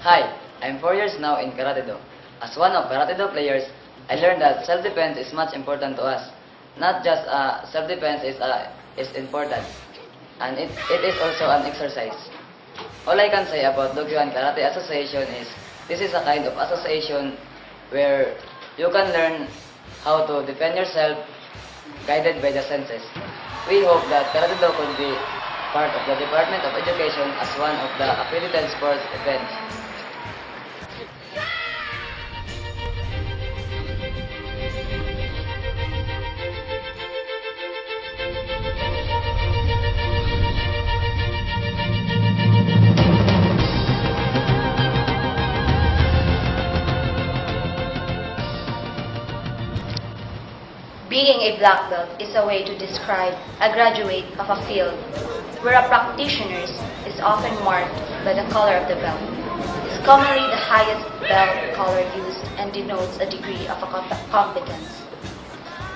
Hi, I'm 4 years now in Karate-Do. As one of Karate-Do players, I learned that self-defense is much important to us. Not just self-defense is important, and it is also an exercise. All I can say about Dokyohan Karate Association is this is a kind of association where you can learn how to defend yourself guided by the senses. We hope that Karate-Do could be part of the Department of Education as one of the accredited sports events. Being a black belt is a way to describe a graduate of a field where a practitioner is often marked by the color of the belt. It is commonly the highest belt color used and denotes a degree of competence.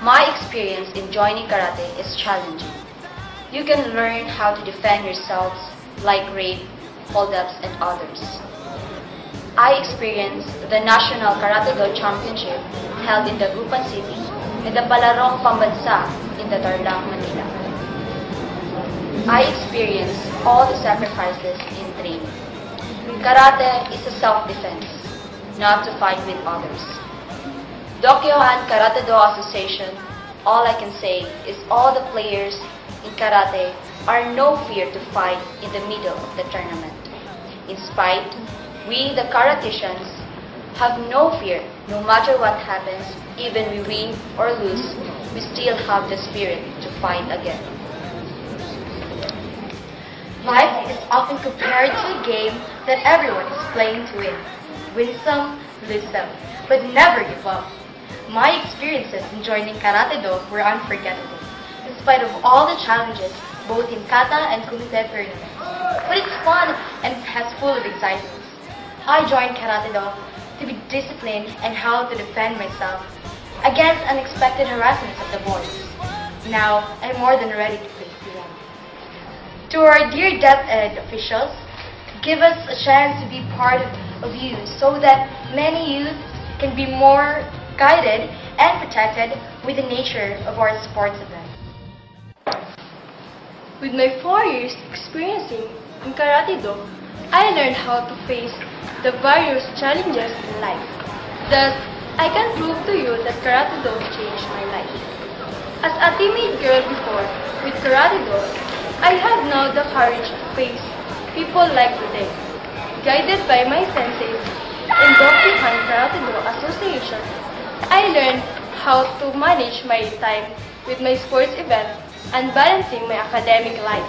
My experience in joining karate is challenging. You can learn how to defend yourselves like rape, hold-ups, and others. I experienced the National Karate-Do Championship held in the Gupan City and the Palarong Pambansa in the Tarlac, Manila. I experienced all the sacrifices in training. Karate is a self-defense, not to fight with others. Dokyohan Karate-Do Association, all I can say is all the players in karate are no fear to fight in the middle of the tournament. In spite, we the karatecians have no fear. No matter what happens, even we win or lose, we still have the spirit to fight again. Life is often compared to a game that everyone is playing to win. Win some, lose some, but never give up. My experiences in joining Karate-Do were unforgettable, in spite of all the challenges, both in kata and kumite tournaments. But it's fun and has full of excitement. I joined Karate-Do to be disciplined and how to defend myself against unexpected harassments of the boys. Now, I'm more than ready to face them. To our dear DepEd officials, give us a chance to be part of you so that many youth can be more guided and protected with the nature of our sports event. With my 4 years experiencing in Karate-Do, I learned how to face the various challenges in life. Thus, I can prove to you that Karate-Do changed my life. As a timid girl before, with Karate-Do, I have now the courage to face people like today. Guided by my senseis in Dokyohan Karate-Do Association, I learned how to manage my time with my sports event and balancing my academic life.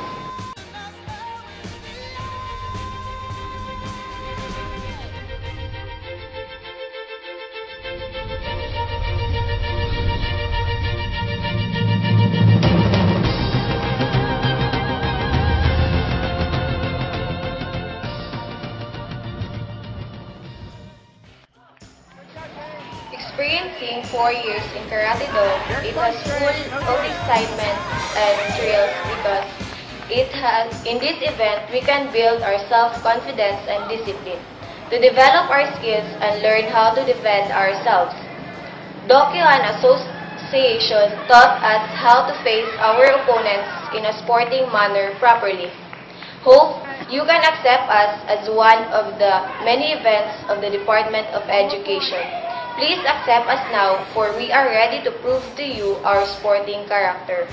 Experiencing 4 years in Karate-Do, it was full of excitement and thrills because in this event, we can build our self-confidence and discipline to develop our skills and learn how to defend ourselves. Dokyohan Association taught us how to face our opponents in a sporting manner properly. Hope you can accept us as one of the many events of the Department of Education. Please accept us now, for we are ready to prove to you our sporting character.